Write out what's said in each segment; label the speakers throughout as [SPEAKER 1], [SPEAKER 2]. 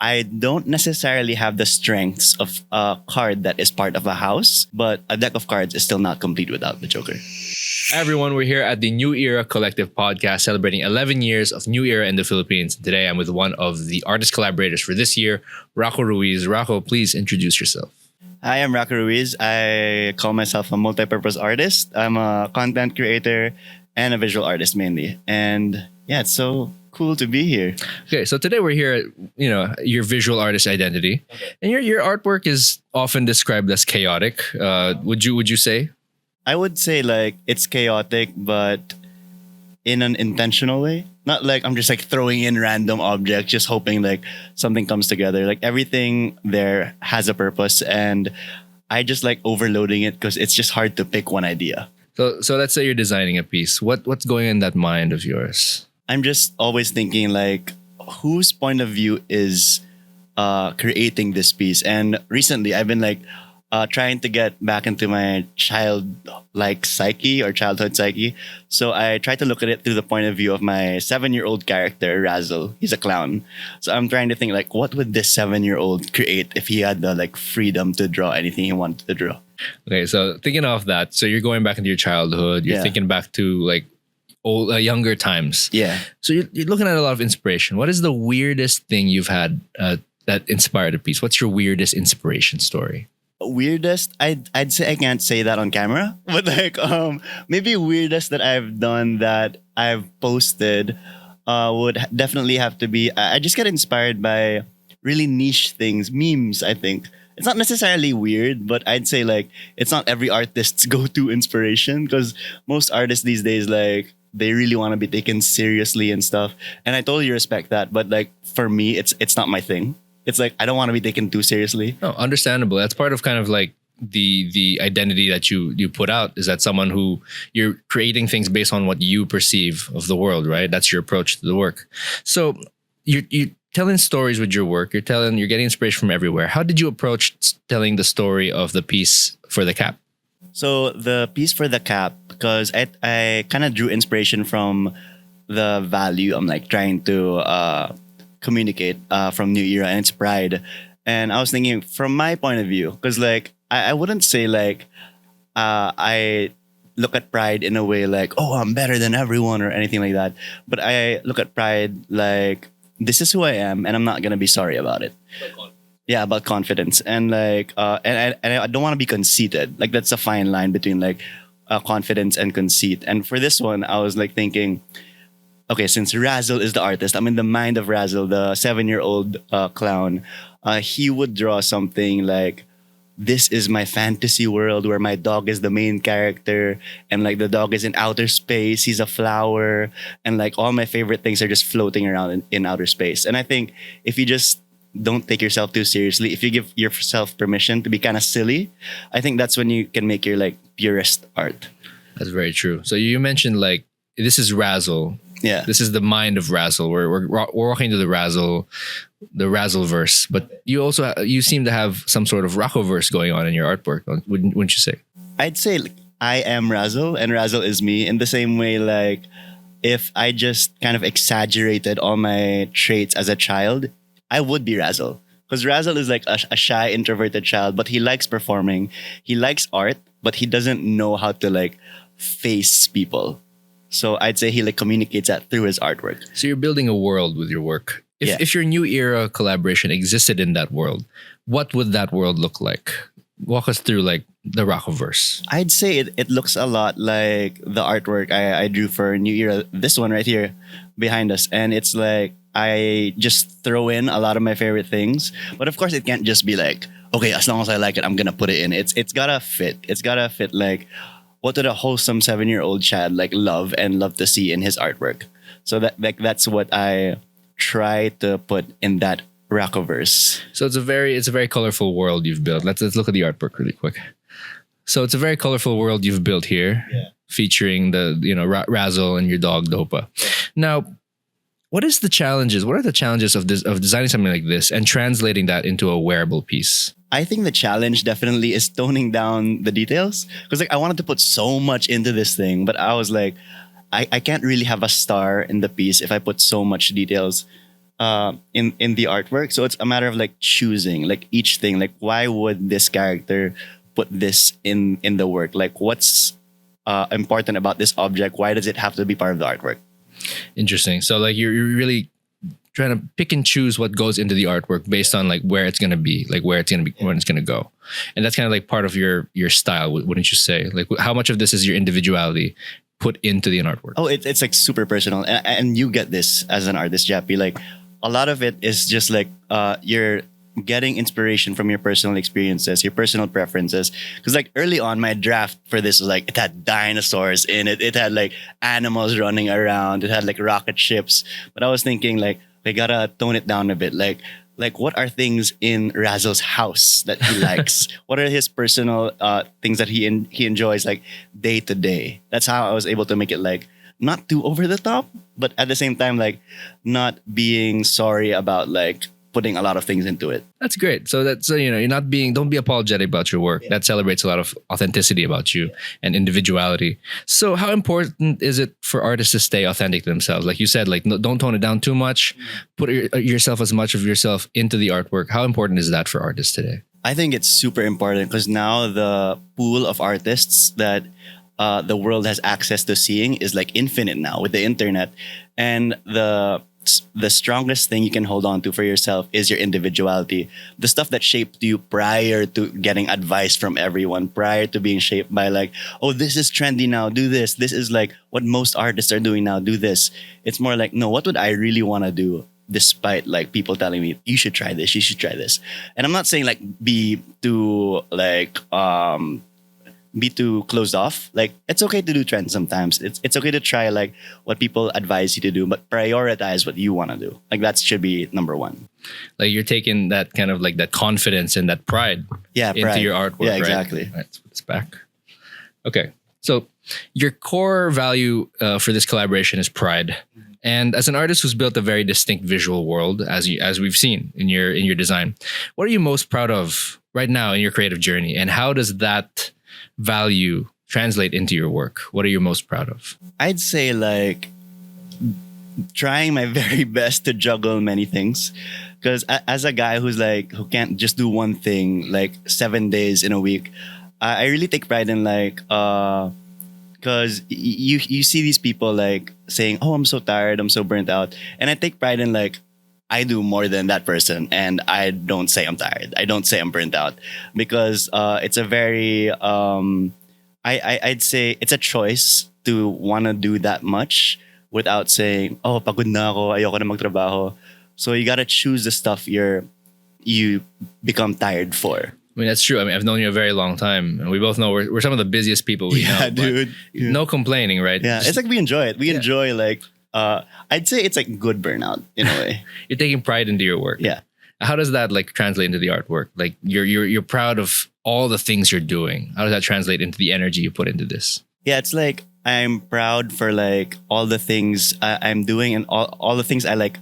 [SPEAKER 1] I don't necessarily have the strengths of a card that is part of a house, but a deck of cards is still not complete without the Joker.
[SPEAKER 2] Hi everyone, we're here at the New Era Collective podcast celebrating 11 years of New Era in the Philippines. Today I'm with one of the artist collaborators for this year, Raco Ruiz. Raco, please introduce yourself.
[SPEAKER 1] Hi, I'm Raco Ruiz. I call myself a multi-purpose artist. I'm a content creator and a visual artist mainly. And yeah, it's so cool to be here.
[SPEAKER 2] Okay, so today we're here at, your visual artist identity. Okay. And your artwork is often described as chaotic. Would you say?
[SPEAKER 1] I would say like it's chaotic, but in an intentional way. Not like I'm just like throwing in random objects, just hoping like something comes together. Like everything there has a purpose, and I just like overloading it because it's just hard to pick one idea.
[SPEAKER 2] So let's say you're designing a piece. What's going in that mind of yours?
[SPEAKER 1] I'm just always thinking like, whose point of view is creating this piece? And recently I've been like trying to get back into my childlike psyche or childhood psyche. So I try to look at it through the point of view of my 7-year-old character, Razzle. He's a clown. So I'm trying to think like, what would this 7-year-old create if he had the like freedom to draw anything he wanted to draw?
[SPEAKER 2] Okay, so thinking of that, so you're going back into your childhood. You're thinking back to like younger times.
[SPEAKER 1] Yeah.
[SPEAKER 2] So you're looking at a lot of inspiration. What is the weirdest thing you've had that inspired a piece? What's your weirdest inspiration story?
[SPEAKER 1] Weirdest, I'd say I can't say that on camera, but like maybe weirdest that I've done that I've posted would definitely have to be I just get inspired by really niche things, memes. I think it's not necessarily weird, but I'd say like it's not every artist's go-to inspiration, because most artists these days like they really want to be taken seriously and stuff, and I totally respect that. But like for me, it's not my thing. It's like I don't want to be taken too seriously.
[SPEAKER 2] No, understandable. That's part of kind of like the identity that you put out, is that someone who you're creating things based on what you perceive of the world, right? That's your approach to the work. So you're telling stories with your work. You're getting inspiration from everywhere. How did you approach telling the story of the piece for the cap?
[SPEAKER 1] So the piece for the cap, because I kind of drew inspiration from the value I'm like trying to communicate from New Era, and it's pride. And I was thinking from my point of view, because like I wouldn't say like I look at pride in a way like, oh, I'm better than everyone or anything like that, but I look at pride like, this is who I am and I'm not gonna be sorry about it. Yeah, about confidence. And like and I don't want to be conceited. Like that's a fine line between like confidence and conceit. And for this one I was like thinking, okay, since Razzle is the artist, I'm in the mind of Razzle, the 7-year-old clown. He would draw something like, this is my fantasy world where my dog is the main character, and like the dog is in outer space. He's a flower, and like all my favorite things are just floating around in outer space. And I think if you just don't take yourself too seriously, if you give yourself permission to be kind of silly, I think that's when you can make your like purest art.
[SPEAKER 2] That's very true. So you mentioned like, this is Razzle.
[SPEAKER 1] Yeah,
[SPEAKER 2] this is the mind of Razzle. We're walking to the Razzle verse. But you seem to have some sort of Raco verse going on in your artwork, wouldn't you say?
[SPEAKER 1] I'd say like, I am Razzle and Razzle is me. In the same way, like if I just kind of exaggerated all my traits as a child, I would be Razzle. Because Razzle is like a shy, introverted child, but he likes performing. He likes art, but he doesn't know how to like face people. So I'd say he like communicates that through his artwork.
[SPEAKER 2] So you're building a world with your work. If your New Era collaboration existed in that world, what would that world look like? Walk us through like the Racoverse.
[SPEAKER 1] I'd say it looks a lot like the artwork I drew for New Era. This one right here behind us. And it's like I just throw in a lot of my favorite things. But of course it can't just be like, okay, as long as I like it, I'm going to put it in. It's gotta fit. It's gotta fit like, what would a wholesome 7-year-old child like love to see in his artwork? So that's what I try to put in that Racoverse.
[SPEAKER 2] So it's a very colorful world you've built. Let's look at the artwork really quick. So it's a very colorful world you've built here, featuring the Razzle and your dog Dopa. Now, what are the challenges of designing something like this and translating that into a wearable piece?
[SPEAKER 1] I think the challenge definitely is toning down the details, because like I wanted to put so much into this thing, but I was like, I can't really have a star in the piece if I put so much details. in the artwork. So it's a matter of like choosing like each thing. Like why would this character put this in the work? Like what's important about this object? Why does it have to be part of the artwork?
[SPEAKER 2] Interesting. So like you're really trying to pick and choose what goes into the artwork based on like where it's gonna be, like where it's gonna be, when it's gonna go, and that's kind of like part of your style, wouldn't you say? Like how much of this is your individuality put into the artwork?
[SPEAKER 1] Oh, it's like super personal, and you get this as an artist, Jappy. Like a lot of it is just like you're getting inspiration from your personal experiences, your personal preferences. Because like early on, my draft for this was like it had dinosaurs in it, it had like animals running around, it had like rocket ships. But I was thinking like we gotta tone it down a bit. Like what are things in Razzle's house that he likes? What are his personal things that he enjoys like day to day? That's how I was able to make it like not too over the top, but at the same time like not being sorry about like putting a lot of things into it.
[SPEAKER 2] That's great. So that's you're not don't be apologetic about your work. That celebrates a lot of authenticity about you and individuality. So how important is it for artists to stay authentic to themselves? Like you said, like don't tone it down too much. Put yourself as much of yourself into the artwork. How important is that for artists today?
[SPEAKER 1] I think it's super important because now the pool of artists that the world has access to seeing is like infinite now with the internet, and the strongest thing you can hold on to for yourself is your individuality. The stuff that shaped you prior to getting advice from everyone, prior to being shaped by like, oh, this is trendy now, do this. This is like what most artists are doing now, do this. It's more like, no, what would I really want to do? Despite like people telling me, you should try this, you should try this. And I'm not saying like be too closed off. Like it's okay to do trends sometimes. It's okay to try like what people advise you to do, but prioritize what you want to do. Like that should be number one.
[SPEAKER 2] Like you're taking that kind of like that confidence and that pride into your artwork.
[SPEAKER 1] Yeah, exactly.
[SPEAKER 2] Right? Let's put this back. Okay. So your core value for this collaboration is pride. And as an artist who's built a very distinct visual world, as we've seen in your design, what are you most proud of right now in your creative journey? And how does that value translate into your work? What are you most proud of?
[SPEAKER 1] I'd say like trying my very best to juggle many things, because as a guy who can't just do one thing like 7 days in a week, I really take pride in like because you see these people like saying, oh, I'm so tired, I'm so burnt out, and I take pride in like I do more than that person, and I don't say I'm tired. I don't say I'm burnt out, because it's a very I'd say it's a choice to want to do that much without saying, oh, pagod na ako, ayoko na magtrabaho. So you gotta choose the stuff you become tired for.
[SPEAKER 2] I mean, that's true. I mean, I've known you a very long time, and we both know we're some of the busiest people we know.
[SPEAKER 1] Dude. Yeah.
[SPEAKER 2] No complaining, right?
[SPEAKER 1] Yeah, it's like we enjoy it. We enjoy like I'd say it's like good burnout in a way.
[SPEAKER 2] You're taking pride into your work.
[SPEAKER 1] Yeah.
[SPEAKER 2] How does that like translate into the artwork? Like you're proud of all the things you're doing. How does that translate into the energy you put into this?
[SPEAKER 1] Yeah, it's like I'm proud for like all the things I'm doing and all the things I like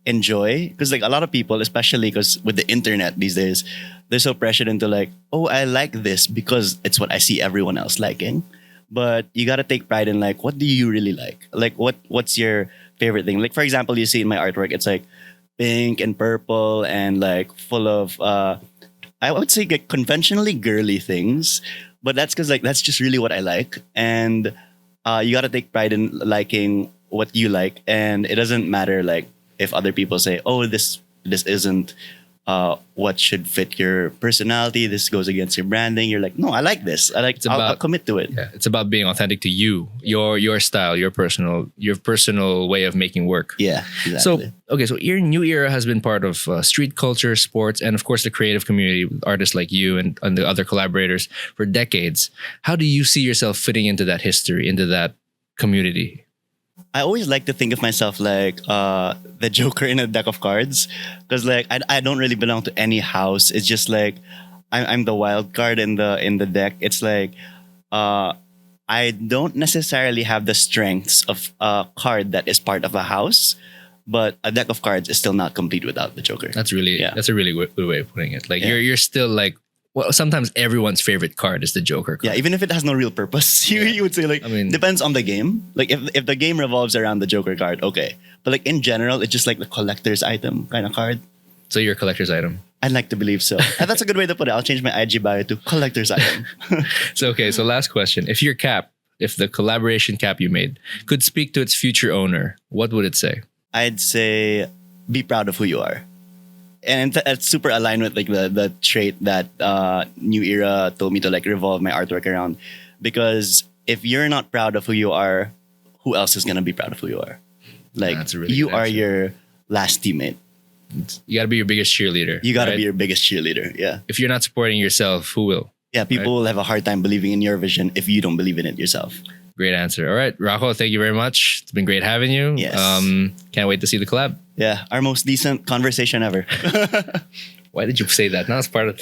[SPEAKER 1] enjoy. Because like a lot of people, especially because with the internet these days, they're so pressured into like, oh, I like this because it's what I see everyone else liking. But you gotta take pride in like, what do you really like? Like what's your favorite thing? Like for example, you see in my artwork, it's like pink and purple and like full of I would say like conventionally girly things. But that's because like that's just really what I like. And you gotta take pride in liking what you like. And it doesn't matter like if other people say, oh, this isn't what should fit your personality. This goes against your branding. You're like, no, I like this. I'll commit to it.
[SPEAKER 2] Yeah, it's about being authentic to you, your style, your personal way of making work.
[SPEAKER 1] Yeah, exactly.
[SPEAKER 2] So your new era has been part of street culture, sports, and of course the creative community with artists like you and the other collaborators for decades. How do you see yourself fitting into that history, into that community?
[SPEAKER 1] I always like to think of myself like the Joker in a deck of cards, because like I don't really belong to any house. It's just like I'm the wild card in the deck. It's like I don't necessarily have the strengths of a card that is part of a house, but a deck of cards is still not complete without the Joker.
[SPEAKER 2] That's a really good way of putting it. Like you're still like well, sometimes everyone's favorite card is the Joker card.
[SPEAKER 1] Yeah, even if it has no real purpose, you would say like,
[SPEAKER 2] I mean-
[SPEAKER 1] depends on the game. Like if the game revolves around the Joker card, okay. But like in general, it's just like the collector's item kind of card.
[SPEAKER 2] So you're a collector's item.
[SPEAKER 1] I'd like to believe so. And that's a good way to put it. I'll change my IG bio to collector's item.
[SPEAKER 2] So last question. If the collaboration cap you made could speak to its future owner, what would it say?
[SPEAKER 1] I'd say be proud of who you are. And it's super aligned with like the trait that New Era told me to like revolve my artwork around. Because if you're not proud of who you are, who else is gonna be proud of who you are? Like
[SPEAKER 2] That's a really
[SPEAKER 1] you
[SPEAKER 2] good
[SPEAKER 1] are
[SPEAKER 2] answer.
[SPEAKER 1] your last teammate.
[SPEAKER 2] You got to be your biggest cheerleader.
[SPEAKER 1] You gotta
[SPEAKER 2] right?
[SPEAKER 1] be your biggest cheerleader. Yeah.
[SPEAKER 2] If you're not supporting yourself, who will?
[SPEAKER 1] Yeah, people will have a hard time believing in your vision if you don't believe in it yourself.
[SPEAKER 2] Great answer. All right, Raco, thank you very much. It's been great having you.
[SPEAKER 1] Yes.
[SPEAKER 2] Can't wait to see the collab.
[SPEAKER 1] Yeah, our most decent conversation ever.
[SPEAKER 2] Why did you say that? Now it's part of